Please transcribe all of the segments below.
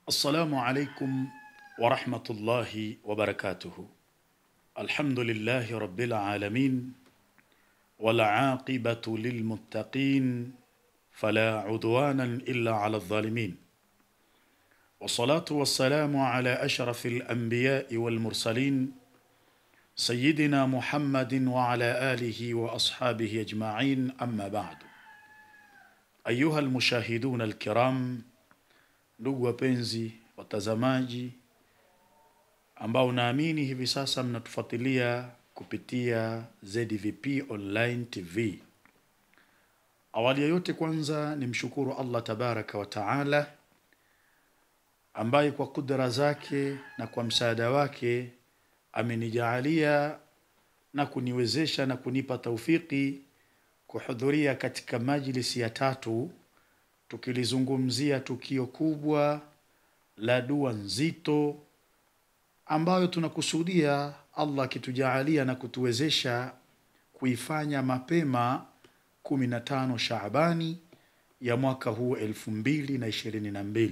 السلام عليكم ورحمة الله وبركاته. الحمد لله رب العالمين والعاقبة للمتقين فلا عدوانا إلا على الظالمين، والصلاة والسلام على أشرف الأنبياء والمرسلين سيدنا محمد وعلى آله وأصحابه أجمعين. أما بعد، أيها المشاهدون الكرام، ndugu wapenzi watazamaji ambao naamini hivi sasa mnatufuatilia kupitia ZVP Online TV. Awali ya yote, kwanza nimshukuru Allah tabaraka wa taala ambaye kwa kudra zake na kwa msaada wake amenijaalia na kuniwezesha na kunipa taufiki kuhudhuria katika majlisi ya tatu, tukilizungumzia tukio kubwa la dua nzito ambayo tunakusudia Allah kitujaalia na kutuwezesha kuifanya mapema 15 Shaabani ya mwaka huu 2022.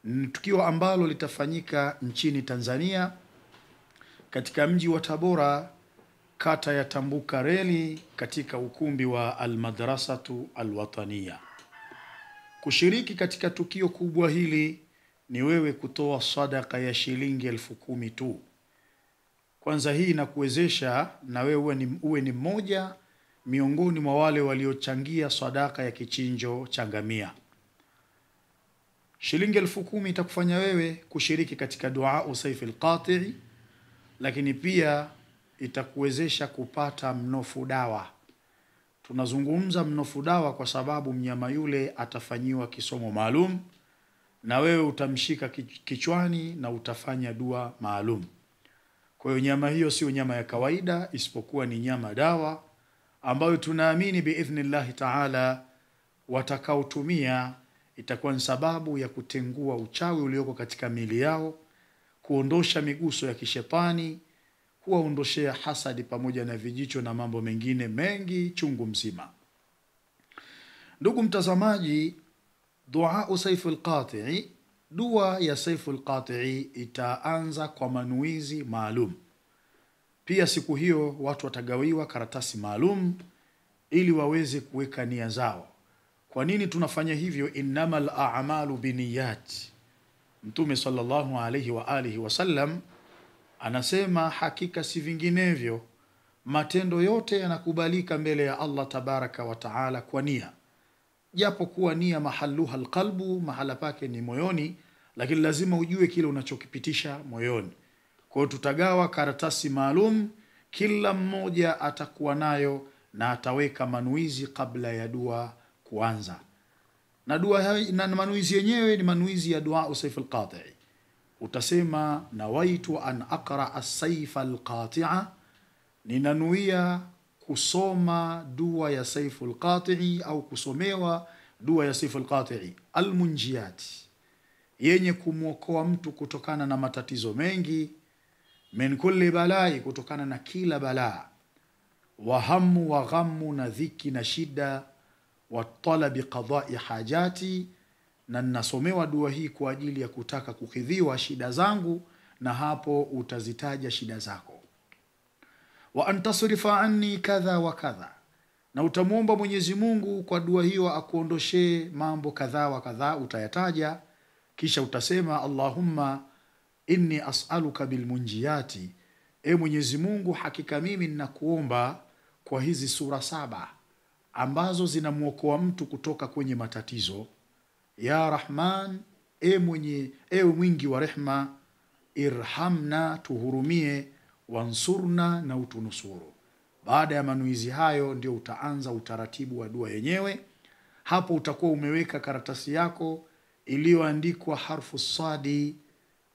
Ni tukio ambalo litafanyika nchini Tanzania katika mji wa Tabora, kata ya Tambuka Reli, katika ukumbi wa Al-Madrasatu Al-Wataniya. Kushiriki katika tukio kubwa hili ni wewe kutoa sadaka ya shilingi 10,000 tu. Kwanza hii inakuwezesha na wewe uwe ni mmoja miongoni mwa wale waliochangia sadaka ya kichinjo cha ngamia. Shilingi 10,000 itakufanya wewe kushiriki katika dua Saif al-Qati'i, lakini pia itakuwezesha kupata mnofu dawa. Tunazungumza mnofu dawa kwa sababu mnyama yule atafanyiwa kisomo maalum na wewe utamshika kichwani na utafanya dua maalum. Kwa hiyo nyama hiyo sio nyama ya kawaida, isipokuwa ni nyama dawa ambayo tunaamini biidhnillah taala watakaotumia itakuwa ni sababu ya kutengua uchawi ulioko katika miili yao, kuondosha miguso ya kishetani, kuwaondoshea hasadi pamoja na vijicho na mambo mengine mengi chungu mzima. Ndugu mtazamaji, dua Saif al-Qati'i, dua ya Saif al-Qati'i itaanza kwa manuizi maalum. Pia siku hiyo watu watagawiwa karatasi maalum ili waweze kuweka nia zao. Kwa nini tunafanya hivyo? Innamal a'malu binniyat. Mtume sallallahu alayhi wa alihi wasallam anasema hakika si vinginevyo matendo yote yanakubalika mbele ya Allah tabaraka wa taala kwa nia. Japo kuwa nia mahalluha alqalbu, mahala pake ni moyoni, lakini lazima ujue kile unachokipitisha moyoni. Kwa hiyo tutagawa karatasi maalum, kila mmoja atakuwa nayo na ataweka manuizi kabla ya dua kuanza. Na dua na manuizi yenyewe ni manuizi ya dua Saif al-Qati'i. Utasema nawaitu an aqra as-Saif al-Qati'a, ninanuia kusoma dua ya Saif al-Qati'i au kusomewa dua ya Saif al-Qati'i al-munjiyat, yenye kumwokoa mtu kutokana na matatizo mengi, min kulli balai, kutokana na kila balaa, wa hamu wa ghammu, na dhiki na shida, wa talabi qada'i hajati, na ninasomewa dua hii kwa ajili ya kutaka kukidhiwa shida zangu, na hapo utazitaja shida zako. Wa antasrifa anni kadha wa kadha, na utamuomba Mwenyezi Mungu kwa dua hiyo akuondoshee mambo kadha wa kadha, utayataja. Kisha utasema Allahumma inni as'aluka bilmunjiyati, Mwenyezi Mungu, hakika mimi ninakuomba kwa hizi sura 7 ambazo zinamuokoa mtu kutoka kwenye matatizo. Ya Rahman, ewe mwingi wa rehma, irhamna, tuhurumie, wansurna, na utunusuru. Baada ya manuizi hayo ndio utaanza utaratibu wa dua yenyewe. Hapo utakuwa umeweka karatasi yako iliyoandikwa harfu sadi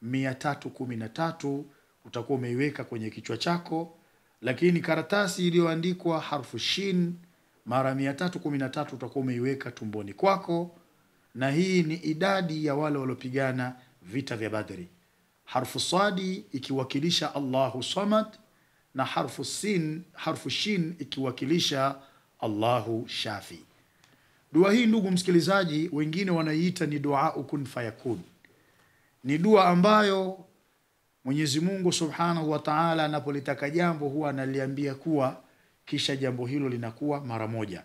313, utakuwa umeiweka kwenye kichwa chako, lakini karatasi iliyoandikwa harfu shin mara 313 utakuwa umeiweka tumboni kwako, na hii ni idadi ya wale waliopigana vita vya Badri. Harfu sadi ikiwakilisha Allahu Samad, na harfu shin ikiwakilisha Allahu Shafi. Dua hii ndugu msikilizaji, wengine wanaiita ni dua kun fayakun. Ni dua ambayo Mwenyezi Mungu Subhanahu wa Ta'ala anapolitaka jambo huwa analiambia kuwa, kisha jambo hilo linakuwa mara moja.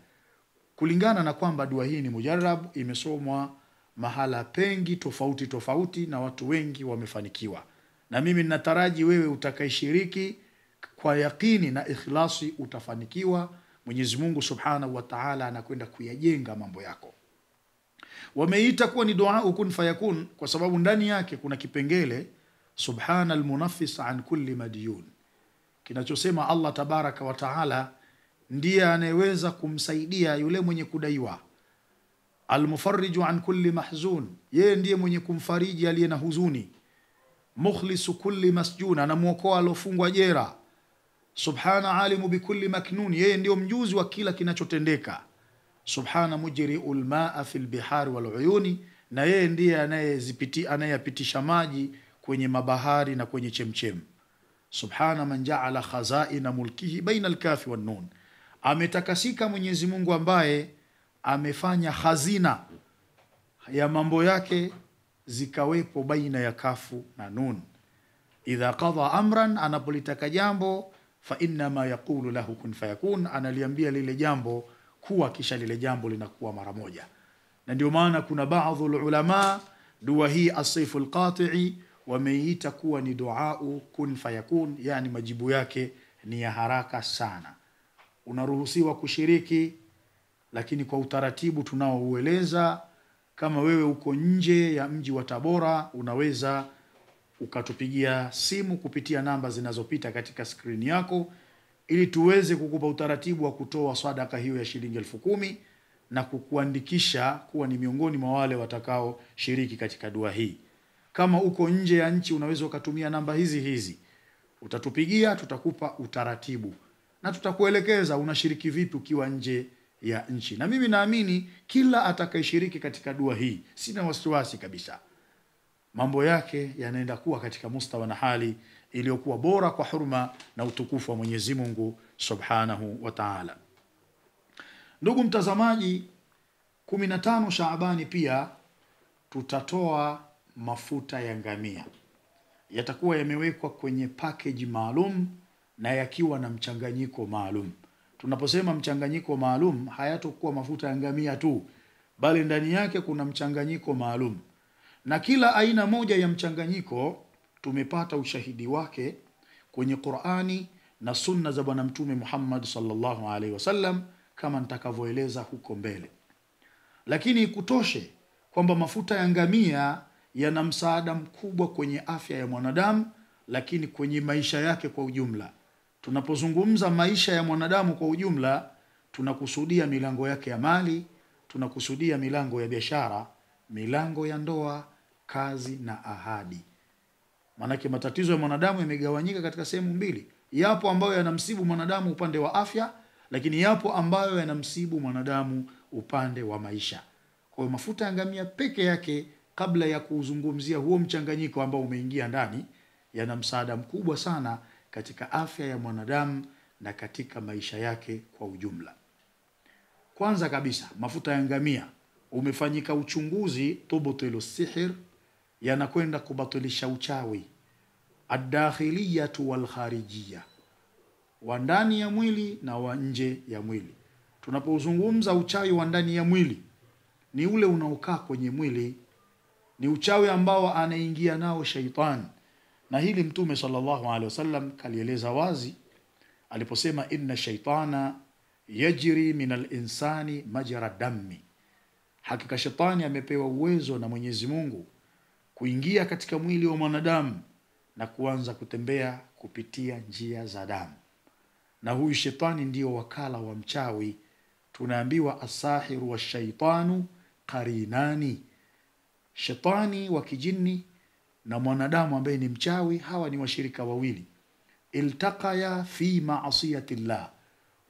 Kulingana na kwamba dua hii ni mujarrab, imesomwa mahala pengi tofauti tofauti na watu wengi wamefanikiwa. Na mimi ninataraji wewe utakaishiriki kwa yakini na ikhlasi utafanikiwa. Mwenyezi Mungu Subhanahu wa Ta'ala anakwenda kuyajenga mambo yako. Wameita kuwa ni dua kun fayakun kwa sababu ndani yake kuna kipengele subhanal munaffis an kulli madiyun, kinachosema Allah tabaraka wa Ta'ala ndiye anayeweza kumsaidia yule mwenye kudaiwa. Almufarriju an kulli mahzun, yeye ndiye mwenye kumfariji aliye na huzuni. Mukhlisu kulli masjun, anamuokoa alofungwa jera. Subhana alimu bikulli maknun, yeye ndio mjuzi wa kila kinachotendeka. Subhana mujri'ul ma'a fil bihari wal uyuni, na yeye ndiye anayepitisha maji kwenye mabahari na kwenye chemchem. Subhana man ja'ala khazaina mulkihi baina al-kafi wan nun, ametakasika Mwenyezi Mungu ambaye amefanya hazina ya mambo yake zikawepo baina ya kafu na nun. Idha qadha amran, anapolitaka jambo, fa inna ma yaqulu lahu kun fayakun, analiambia lile jambo kuwa, kisha lile jambo linakuwa mara moja. Na ndio maana kuna baadhi ulama dua hii as-sayful qati'i wameita kuwa ni duau kun fayakun, yani majibu yake ni ya haraka sana. Unaruhusiwa kushiriki, lakini kwa utaratibu tunaoueleza. Kama wewe uko nje ya mji wa Tabora, unaweza ukatupigia simu kupitia namba zinazopita katika skrini yako, ili tuweze kukupa utaratibu wa kutoa sadaka hiyo ya shilingi 10,000 na kukuandikisha kuwa ni miongoni mwa wale watakao shiriki katika dua hii. Kama uko nje ya nchi, unaweza ukatumia namba hizi. Utatupigia, tutakupa utaratibu na tutakuelekeza unashiriki vipi ukiwa nje ya nchi. Na mimi naamini kila atakayeshiriki katika dua hii, sina wasiwasi kabisa, mambo yake yanaenda kuwa katika mustawa na hali iliyokuwa bora kwa hurma na utukufu wa Mwenyezi Mungu Subhanahu wa Ta'ala. Ndugu mtazamaji, 15 Shaabani pia tutatoa mafuta ya ngamia. Yatakuwa yamewekwa kwenye package maalum na yakiwa na mchanganyiko maalum. Tunaposema mchanganyiko maalum, hayatakuwa mafuta ya ngamia tu, bali ndani yake kuna mchanganyiko maalum. Na kila aina moja ya mchanganyiko tumepata ushahidi wake kwenye Qur'ani na sunna za Bwana Mtume Muhammad sallallahu alaihi wasallam, kama nitakavyoeleza huko mbele. Lakini ikutoshe kwamba mafuta ya ngamia yana msaada mkubwa kwenye afya ya mwanadamu, lakini kwenye maisha yake kwa ujumla. Tunapozungumza maisha ya mwanadamu kwa ujumla, tunakusudia milango yake ya mali, tunakusudia milango ya biashara, milango ya ndoa, kazi na ahadi. Manake matatizo ya mwanadamu yamegawanyika katika sehemu mbili. Yapo ambayo yanamsibu mwanadamu upande wa afya, lakini yapo ambayo yanamsibu mwanadamu upande wa maisha. Kwa hiyo mafuta ya ngamia peke yake, kabla ya kuzungumzia huo mchanganyiko ambao umeingia ndani, yana msaada mkubwa sana katika afya ya mwanadamu na katika maisha yake kwa ujumla. Kwanza kabisa, mafuta ya ngamia umefanyika uchunguzi tubtilu sihir, yanakwenda kubatilisha uchawi ad-dakhiliyatu wal kharijiyya, wa ndani ya mwili na wa nje ya mwili. Tunapozungumza uchawi wa ndani ya mwili, ni ule unaokaa kwenye mwili, ni uchawi ambao anaingia nao shaitan. Na hili Mtume sallallahu alaihi wasallam kalieleza wazi aliposema, inna shaitana yajri minal insani majra dami, hakika shetani amepewa uwezo na Mwenyezi Mungu kuingia katika mwili wa mwanadamu na kuanza kutembea kupitia njia za damu. Na huyu shetani ndio wakala wa mchawi. Tunaambiwa asahiru wa shaitanu qarinani, shetani wa kijini na mwanadamu ambaye ni mchawi, hawa ni washirika wawili. Iltaqaya fi ma'asiyatillah,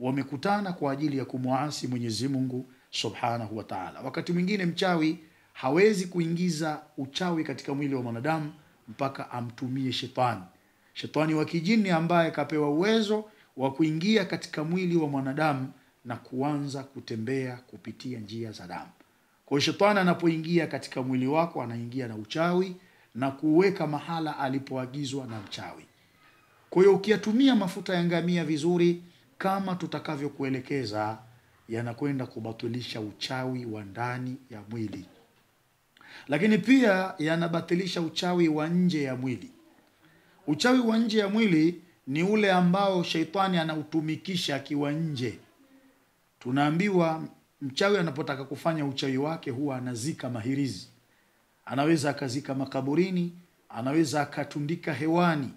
wamekutana kwa ajili ya kumuasi Mwenyezi Mungu Subhanahu wa Ta'ala. Wakati mwingine mchawi hawezi kuingiza uchawi katika mwili wa mwanadamu mpaka amtumie shetani. Shetani wa kijini ambaye kapewa uwezo wa kuingia katika mwili wa mwanadamu na kuanza kutembea kupitia njia za damu. Kwa hiyo shetani anapoingia katika mwili wako, anaingia na uchawi, na kuweka mahala alipoagizwa na mchawi. Kwa hiyo ukiyatumia mafuta ya ngamia vizuri kama tutakavyokuelekeza, yanakwenda kubatilisha uchawi wa ndani ya mwili, lakini pia yanabatilisha uchawi wa nje ya mwili. Uchawi wa nje ya mwili ni ule ambao sheitani anautumikisha akiwa nje. Tunaambiwa mchawi anapotaka kufanya uchawi wake huwa anazika mahirizi. Anaweza akazika makaburini, anaweza akatundika hewani,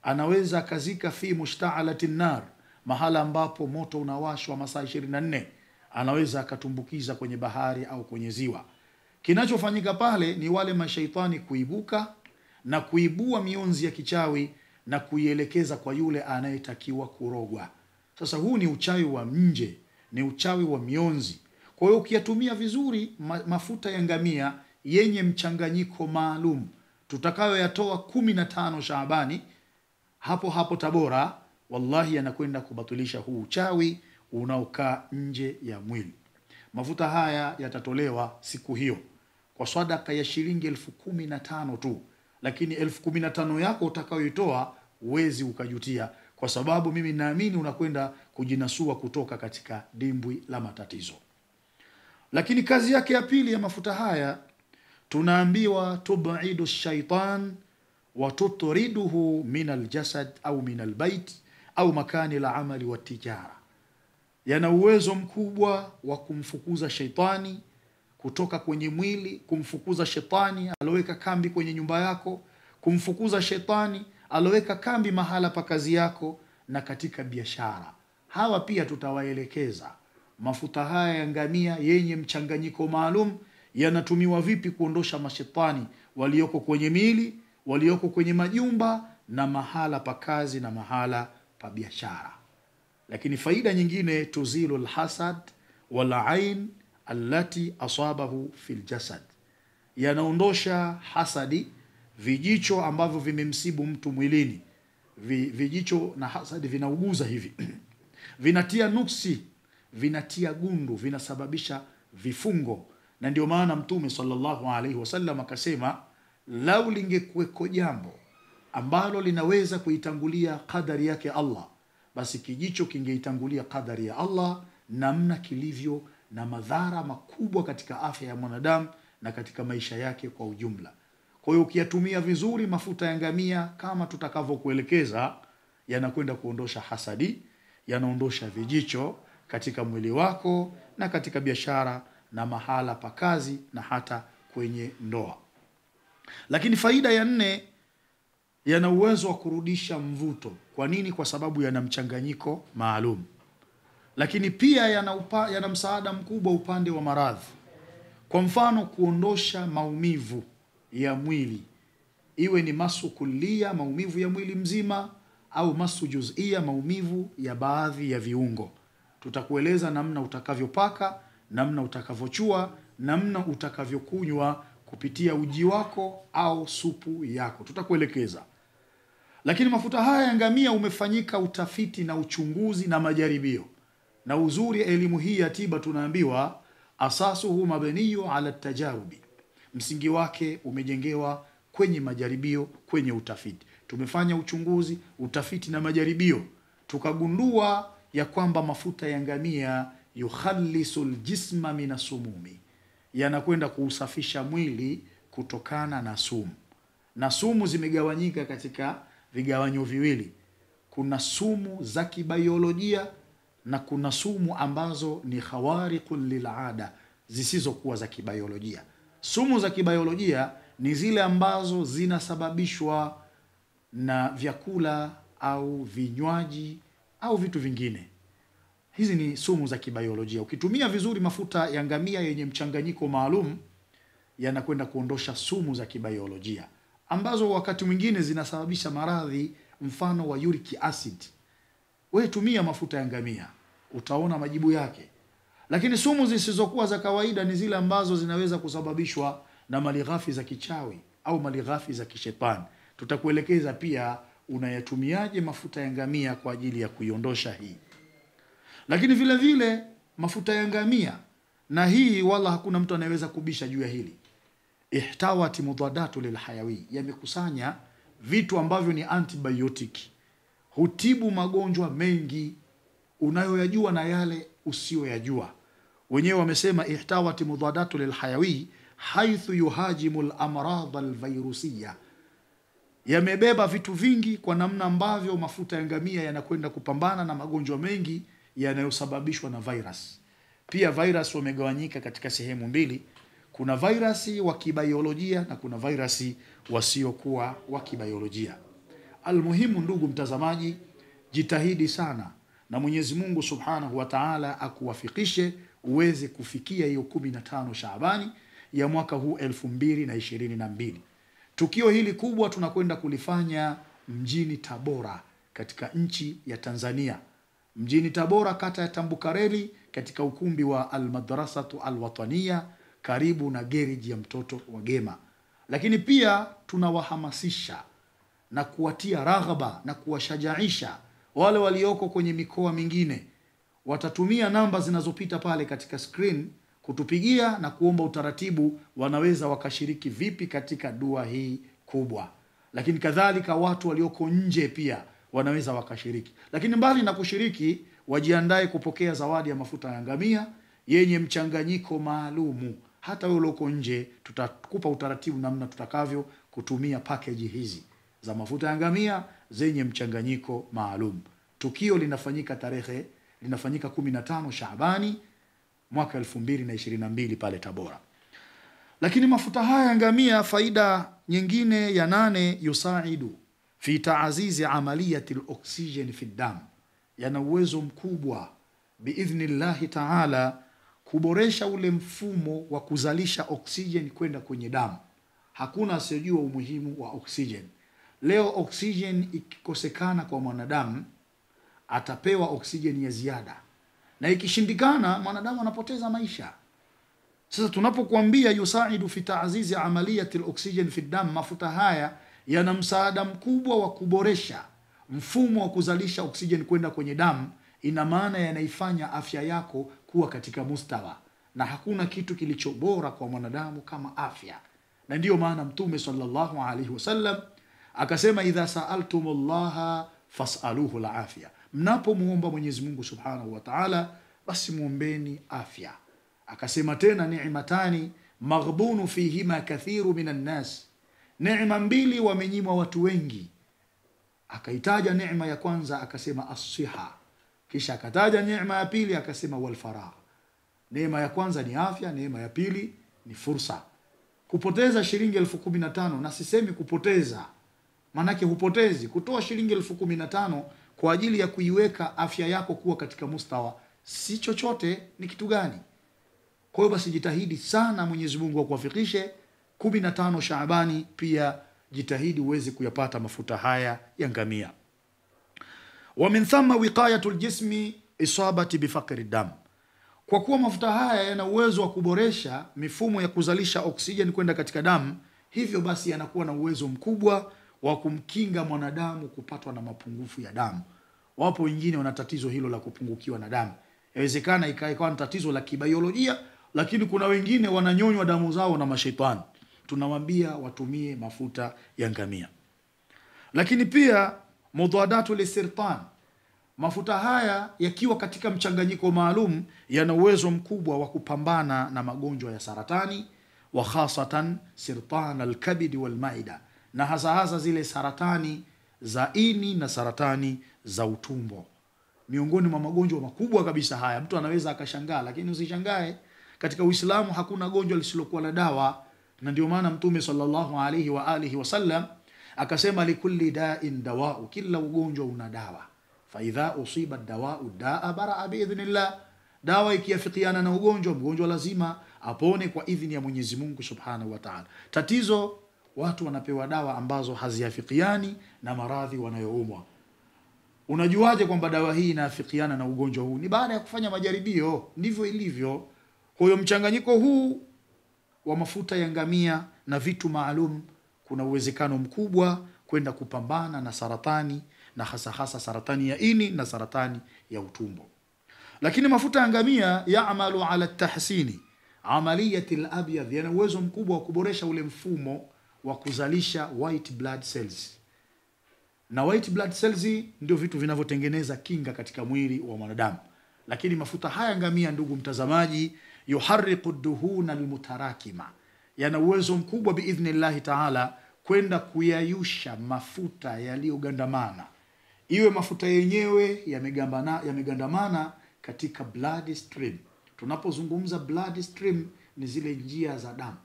anaweza akazika fi mushta'alatin nar, mahala ambapo moto unawashwa masaa 24, anaweza akatumbukiza kwenye bahari au kwenye ziwa. Kinachofanyika pale ni wale mashaitani kuibuka na kuibua mionzi ya kichawi na kuielekeza kwa yule anayetakiwa kurogwa. Sasa huu ni uchawi wa nje, ni uchawi wa mionzi. Kwa hiyo ukiyatumia vizuri mafuta ya ngamia yenye mchanganyiko maalum tutakayoyatoa 15 Shaabani hapo hapo Tabora, wallahi yanakwenda kubatilisha huu uchawi unaokaa nje ya mwili. Mafuta haya yatatolewa siku hiyo kwa sadaka ya shilingi 15,000 tu, lakini 15,000 yako utakayoitoa uwezi ukajutia, kwa sababu mimi naamini unakwenda kujinasua kutoka katika dimbwi la matatizo. Lakini kazi yake ya pili ya mafuta haya tunaambiwa tubaidu shaitan wa tutriduhu min aljasad au min albayt au makani la amali wa tijara. Yana uwezo mkubwa wa kumfukuza shaitani kutoka kwenye mwili, kumfukuza shetani aloweka kambi kwenye nyumba yako, kumfukuza shetani aloweka kambi mahala pa kazi yako na katika biashara. Hawa pia tutawaelekeza mafuta haya ya ngamia yenye mchanganyiko maalum yanatumiwa vipi kuondosha mashetani walioko kwenye miili, walioko kwenye majumba na mahala pa kazi na mahala pa biashara. Lakini faida nyingine, tuzilu alhasad wal ain allati asabahu fil jasad, yanaondosha hasadi, vijicho ambavyo vimemsibu mtu mwilini. Vijicho na hasadi vinauguza hivi vinatia nuksi, vinatia gundu, vinasababisha vifungo. Na ndio maana Mtume sallallahu alaihi wasallam akasema, lau lingekuweko jambo ambalo linaweza kuitangulia kadari yake Allah, basi kijicho kingeitangulia kadari ya Allah, namna kilivyo na madhara makubwa katika afya ya mwanadamu na katika maisha yake kwa ujumla. Kwa hiyo ukiyatumia vizuri mafuta ya ngamia kama tutakavyokuelekeza, yanakwenda kuondosha hasadi, yanaondosha vijicho katika mwili wako na katika biashara na mahala pa kazi na hata kwenye ndoa. Lakini faida ya 4, yana uwezo wa kurudisha mvuto. Kwa nini? Kwa sababu yana mchanganyiko maalum. Lakini pia yana msaada mkubwa upande wa maradhi. Kwa mfano, kuondosha maumivu ya mwili, iwe ni masu kulia, maumivu ya mwili mzima, au masu juzia, maumivu ya baadhi ya viungo. Tutakueleza namna utakavyopaka, namna utakavyochua, namna utakavyokunywa kupitia uji wako au supu yako, tutakuelekeza. Lakini mafuta haya ya ngamia umefanyika utafiti na uchunguzi na majaribio. Na uzuri ya elimu hii ya tiba tunaambiwa asasuhu mabniyu ala tajarubi, msingi wake umejengewa kwenye majaribio, kwenye utafiti. Tumefanya uchunguzi, utafiti na majaribio, tukagundua ya kwamba mafuta ya ngamia yukhallisul jisma minasumumi, yanakwenda kuusafisha mwili kutokana na sumu. Na sumu zimegawanyika katika vigawanyo viwili. Kuna sumu za kibiolojia na kuna sumu ambazo ni khawariqul lil'ada, zisizokuwa za kibiolojia. Sumu za kibiolojia ni zile ambazo zinasababishwa na vyakula au vinywaji au vitu vingine. Hizi ni sumu za kibiolojia. Ukitumia vizuri mafuta ya ngamia yenye mchanganyiko maalum, yanakwenda kuondosha sumu za kibiolojia ambazo wakati mwingine zinasababisha maradhi, mfano wa uric acid. Wewe tumia mafuta ya ngamia, utaona majibu yake. Lakini sumu zisizokuwa za kawaida ni zile ambazo zinaweza kusababishwa na malighafi za kichawi au malighafi za kishetani. Tutakuelekeza pia unayatumiaje mafuta ya ngamia kwa ajili ya kuiondosha hii. Lakini vile vile mafuta ya ngamia, na hii wala hakuna mtu anayeweza kubisha juu ya hili, ihtawat mudadatu lilhayawi, yamekusanya vitu ambavyo ni antibiotic, hutibu magonjwa mengi unayoyajua na yale usiyoyajua. Wenyewe wamesema ihtawat mudadatu lilhayawi haithu yuhajimu al-amrad al-virusiyya, yamebeba vitu vingi kwa namna ambavyo mafuta ya ngamia yanakwenda kupambana na magonjwa mengi yanayosababishwa na virus. Pia virus wamegawanyika katika sehemu mbili, kuna virusi wa kibiolojia na kuna virusi wasiokuwa wa kibiolojia. Almuhimu ndugu mtazamaji, jitahidi sana na Mwenyezi Mungu Subhanahu wa Ta'ala akuwafikishe uweze kufikia hiyo 15 Shaabani ya mwaka huu 2022. Tukio hili kubwa tunakwenda kulifanya mjini Tabora katika nchi ya Tanzania. Mjini Tabora, kata ya Tambukareli, katika ukumbi wa Al-Madrasatu Al-Wataniya karibu na gereji ya Mtoto wa Gema. Lakini pia tunawahamasisha na kuwatia raghaba na kuwashajaisha wale walioko kwenye mikoa mingine. Watatumia namba zinazopita pale katika screen kutupigia na kuomba utaratibu wanaweza wakashiriki vipi katika dua hii kubwa. Lakini kadhalika watu walioko nje pia wanaweza wakashiriki. Lakini mbali na kushiriki, wajiandae kupokea zawadi ya mafuta ya ngamia yenye mchanganyiko maalumu. Hata wewe ulioko nje tutakupa utaratibu namna tutakavyo kutumia package hizi za mafuta ya ngamia zenye mchanganyiko maalum. Tukio linafanyika 15 Shaabani mwaka 2022 pale Tabora. Lakini mafuta haya ya ngamia, faida nyingine ya 8, yusaidu fi ta'zizi amaliyati al-oxygen fi dam, yana uwezo mkubwa biidhnillahi ta'ala kuboresha ule mfumo wa kuzalisha oxygen kwenda kwenye damu. Hakuna asiyejua umuhimu wa oxygen. Leo oxygen ikikosekana kwa mwanadamu, atapewa oxygen ya ziada, na ikishindikana mwanadamu anapoteza maisha. Sasa tunapokuambia yusaidu fi ta'zizi amaliyati al-oxygen fi dam, mafuta haya yana msaada mkubwa wa kuboresha mfumo wa kuzalisha oxygen kwenda kwenye damu, ina maana yanaifanya afya yako kuwa katika mustawa, na hakuna kitu kilicho bora kwa mwanadamu kama afya. Na ndiyo maana Mtume sallallahu alaihi wasallam akasema, idha sa'altumullaha fas'aluhu al-afya, mnapomuomba Mwenyezi Mungu Subhanahu wa Ta'ala basi muombeni afya. Akasema tena, ni'matani maghbunu fihima kathiru minan nas, neema mbili wamenyimwa watu wengi. Akaitaja neema ya kwanza akasema as-siha, kisha akataja neema ya pili akasema wal faragh. Neema ya kwanza ni afya, neema ya pili ni fursa. Kupoteza shilingi 15,000, na sisemi kupoteza manake hupotezi, kutoa shilingi 15,000 kwa ajili ya kuiweka afya yako kuwa katika mustawa si chochote, ni kitu gani? Kwa hiyo basi jitahidi sana, Mwenyezi Mungu akuwafikishe 15 Shaabani, pia jitahidi uweze kuyapata mafuta haya ya ngamia. Wa min thumma wiqayatul jismi isabati bifaqri dam, kwa kuwa mafuta haya yana uwezo wa kuboresha mifumo ya kuzalisha oksijeni kwenda katika damu, hivyo basi yanakuwa na uwezo mkubwa wa kumkinga mwanadamu kupatwa na mapungufu ya damu. Wapo wengine wana tatizo hilo la kupungukiwa na damu. Inawezekana ikawa ni tatizo la kibiolojia, lakini kuna wengine wananyonywa damu zao na mashaitani. Tunawaambia watumie mafuta ya ngamia. Lakini pia mudadatu lisirtan, mafuta haya yakiwa katika mchanganyiko maalum yana uwezo mkubwa wa kupambana na magonjwa ya saratani, wa khasatan sirtan al-kabid wal maida, na hasa zile saratani za ini na saratani za utumbo. Miongoni mwa magonjwa makubwa kabisa haya, mtu anaweza akashangaa, lakini usishangae, katika Uislamu hakuna gonjwa lisilokuwa na dawa. Na ndio maana Mtume sallallahu alaihi wa alihi wasallam akasema, likulli da'in dawa'u, kila ugonjwa una dawa. Fa idha usiba dawa'u da'a bara'a biidhnillah, dawa ikiafikiana na ugonjwa, mgonjwa lazima apone kwa idhini ya Mwenyezi Mungu Subhanahu wa Ta'ala. Tatizo, watu wanapewa dawa ambazo haziafikiani na maradhi wanayoumwa. Unajuaje kwamba dawa hii inaafikiana na ugonjwa huu? Ni baada ya kufanya majaribio, ndivyo ilivyo. Kwa hiyo mchanganyiko huu wa mafuta ya ngamia na vitu maalum, kuna uwezekano mkubwa kwenda kupambana na saratani, na hasa saratani ya ini na saratani ya utumbo. Lakini mafuta ya ngamia yaamalu ala tahsini amaliyatil abyadh, yana uwezo mkubwa wa kuboresha ule mfumo wa kuzalisha white blood cells. Na white blood cells ndio vitu vinavyotengeneza kinga katika mwili wa mwanadamu. Lakini mafuta haya ngamia, ndugu mtazamaji, yuharriqu duhuna almutarakima, yana uwezo mkubwa biidhnillah taala kwenda kuyayusha mafuta yaliyogandamana, iwe mafuta yenyewe yamegandamana katika blood stream. Tunapozungumza blood stream ni zile njia za damu,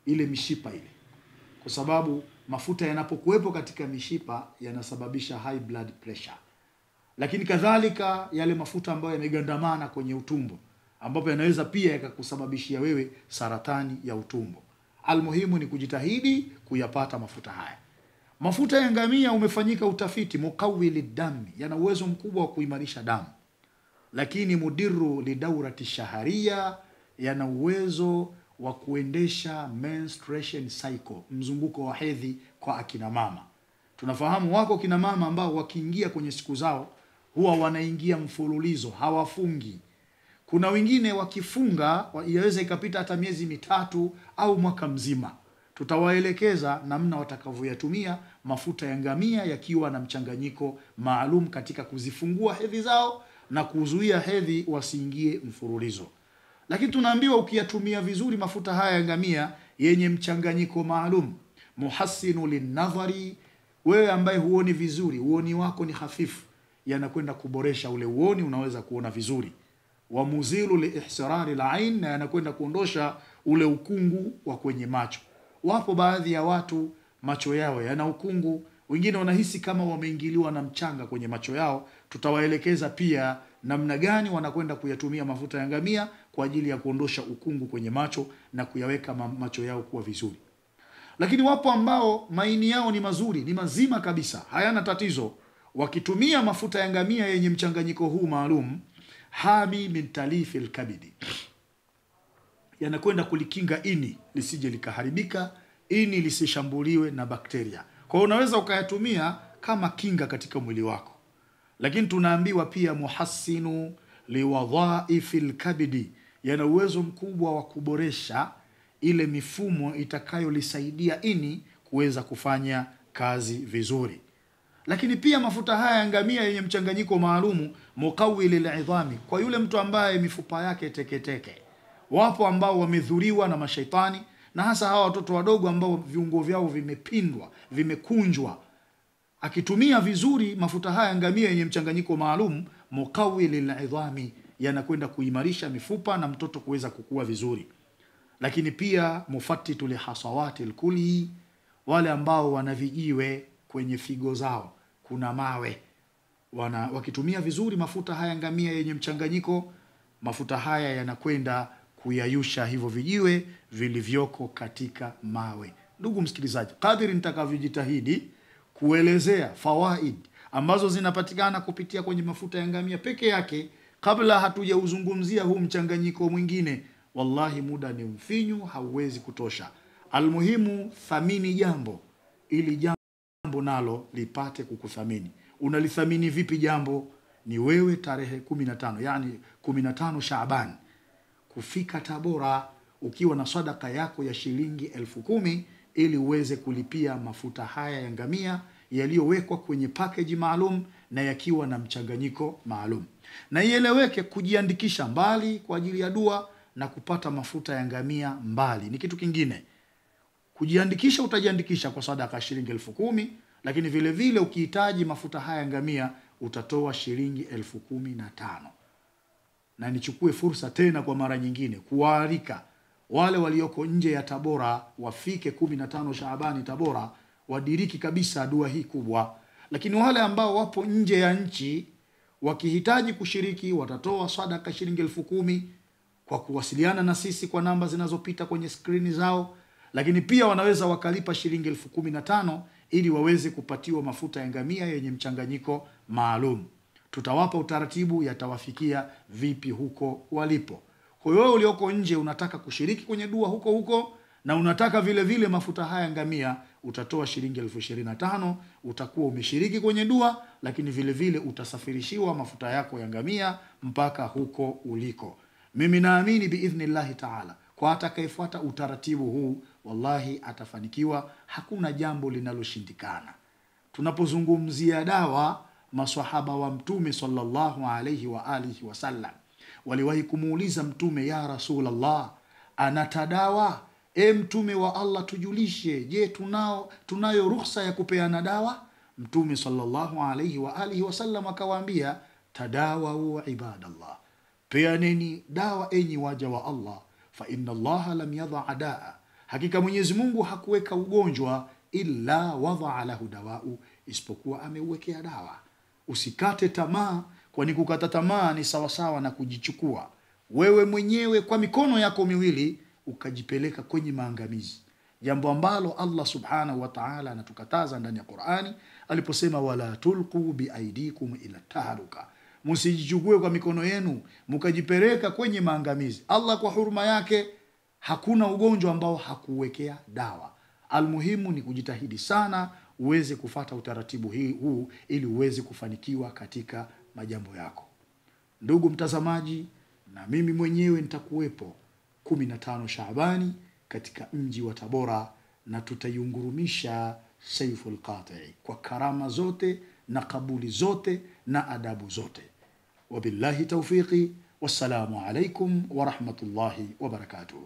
ile mishipa ile, kwa sababu mafuta yanapokuwepo katika mishipa yanasababisha high blood pressure. Lakini kadhalika yale mafuta ambayo yamegandamana kwenye utumbo, ambapo yanaweza pia yakakusababishia wewe saratani ya utumbo. Almuhimu ni kujitahidi kuyapata mafuta haya. Mafuta ya ngamia umefanyika utafiti, muqawwili dami, yana uwezo mkubwa wa kuimarisha damu. Lakini mudiru lidaurati shaharia, yana uwezo wa kuendesha menstruation cycle, mzunguko wa hedhi kwa akina mama. Tunafahamu wako kina mama ambao wakiingia kwenye siku zao huwa wanaingia mfululizo, hawafungi. Kuna wengine wakifunga inaweza ikapita hata miezi mitatu au mwaka mzima. Tutawaelekeza namna watakavyoyatumia mafuta ya ngamia yakiwa na mchanganyiko maalum katika kuzifungua hedhi zao na kuzuia hedhi wasiingie mfululizo. Lakini tunaambiwa ukiyatumia vizuri mafuta haya ya ngamia yenye mchanganyiko maalum, muhassinu linnadhari, wewe ambaye huoni vizuri, uoni wako ni hafifu, yanakwenda kuboresha ule uoni, unaweza kuona vizuri. Wa muzilu liihsirari alain, na yanakwenda kuondosha ule ukungu wa kwenye macho. Wapo baadhi ya watu macho yao yana ukungu, wengine wanahisi kama wameingiliwa na mchanga kwenye macho yao. Tutawaelekeza pia namna gani wanakwenda kuyatumia mafuta ya ngamia kwa ajili ya kuondosha ukungu kwenye macho na kuyaweka macho yao kuwa vizuri. Lakini wapo ambao maini yao ni mazuri, ni mazima kabisa, hayana tatizo. Wakitumia mafuta ya ngamia yenye mchanganyiko huu maalum, hami min talifil kabidi, yanakwenda kulikinga ini lisije likaharibika, ini lisishambuliwe na bakteria. Kwa unaweza ukayatumia kama kinga katika mwili wako. Lakini tunaambiwa pia muhassinu liwadhaifil kabidi, yana uwezo mkubwa wa kuboresha ile mifumo itakayolisaidia ini kuweza kufanya kazi vizuri. Lakini pia mafuta haya ya ngamia yenye mchanganyiko maalumu, muqawwili lidhami, kwa yule mtu ambaye mifupa yake teketeke. Wapo ambao wamedhuriwa na mashaitani, na hasa hawa watoto wadogo ambao viungo vyao vimepindwa, vimekunjwa. Akitumia vizuri mafuta haya ngamia yenye mchanganyiko maalum, muqawwili lidhami, yanakwenda kuimarisha mifupa na mtoto kuweza kukua vizuri. Lakini pia mufattitu lihasawati alkuli, wale ambao wanavijiwe kwenye figo zao, kuna mawe, wakitumia vizuri mafuta haya ngamia yenye mchanganyiko, mafuta haya yanakwenda kuyayusha hivyo vijiwe vilivyoko katika mawe. Ndugu msikilizaji, kadiri nitakavyojitahidi kuelezea fawaid ambazo zinapatikana kupitia kwenye mafuta ya ngamia peke yake, kabla hatujauzungumzia huu mchanganyiko mwingine, wallahi muda ni mfinyu, hauwezi kutosha. Almuhimu, thamini jambo ili jambo nalo lipate kukuthamini. Unalithamini vipi jambo? Ni wewe tarehe 15, yani 15 Shaaban, kufika Tabora ukiwa na sadaka yako ya shilingi 10,000 ili uweze kulipia mafuta haya ya ngamia yaliyowekwa kwenye package maalum na yakiwa na mchanganyiko maalum. Na ieleweke, kujiandikisha mbali kwa ajili ya dua na kupata mafuta ya ngamia mbali ni kitu kingine. Kujiandikisha, utajiandikisha kwa sadaka shilingi 10,000, lakini vile vile ukihitaji mafuta haya ngamia utatoa shilingi 15,000. Na nichukue fursa tena kwa mara nyingine kuwaalika wale walioko nje ya Tabora wafike 15 Shaabani Tabora, wadiriki kabisa dua hii kubwa. Lakini wale ambao wapo nje ya nchi wakihitaji kushiriki, watatoa sadaka shilingi 10,000 kwa kuwasiliana na sisi kwa namba zinazopita kwenye skrini zao. Lakini pia wanaweza wakalipa shilingi 15,000 ili waweze kupatiwa mafuta ya ngamia yenye mchanganyiko maalum. Tutawapa utaratibu yatawafikia vipi huko walipo. Kwa hiyo ulioko nje unataka kushiriki kwenye dua huko na unataka vile vile mafuta haya ngamia, utatoa shilingi 25,000, utakuwa umeshiriki kwenye dua, lakini vile vile utasafirishiwa mafuta yako ya ngamia mpaka huko uliko. Mimi naamini biidhnillahi ta'ala kwa atakayefuata utaratibu huu wallahi atafanikiwa, hakuna jambo linaloshindikana. Tunapozungumzia dawa, maswahaba wa Mtume sallallahu alayhi wa alihi wasallam waliwahi kumuuliza Mtume, ya Rasulullah, anatadawa? Mtume wa Allah tujulishe, je, tunayo ruhusa ya kupeana dawa? Mtume sallallahu alayhi wa alihi wasallam akawaambia, tadawau ibadallah, peaneni dawa enyi waja wa Allah, fa inna Allah lam yadha daa, hakika Mwenyezi Mungu hakuweka ugonjwa illa wadha lahu dawau, isipokuwa ameuwekea dawa. Usikate tamaa, kwani kukata tamaa ni sawasawa na kujichukua wewe mwenyewe kwa mikono yako miwili ukajipeleka kwenye maangamizi, jambo ambalo Allah subhanahu wa ta'ala anatukataza ndani ya Qur'ani aliposema, wala tulqu biaidikum ila taharuka, msijichukue kwa mikono yenu mkajipeleka kwenye maangamizi. Allah kwa huruma yake hakuna ugonjwa ambao hakuwekea dawa. Almuhimu ni kujitahidi sana uweze kufata utaratibu huu ili uweze kufanikiwa katika majambo yako. Ndugu mtazamaji, na mimi mwenyewe nitakuwepo 15 Shaabani katika mji wa Tabora, na tutaiungurumisha Saiful Qati kwa karama zote na kabuli zote na adabu zote. Wabillahi tawfiqi, wassalamu alaikum wa rahmatullahi wa barakatuh.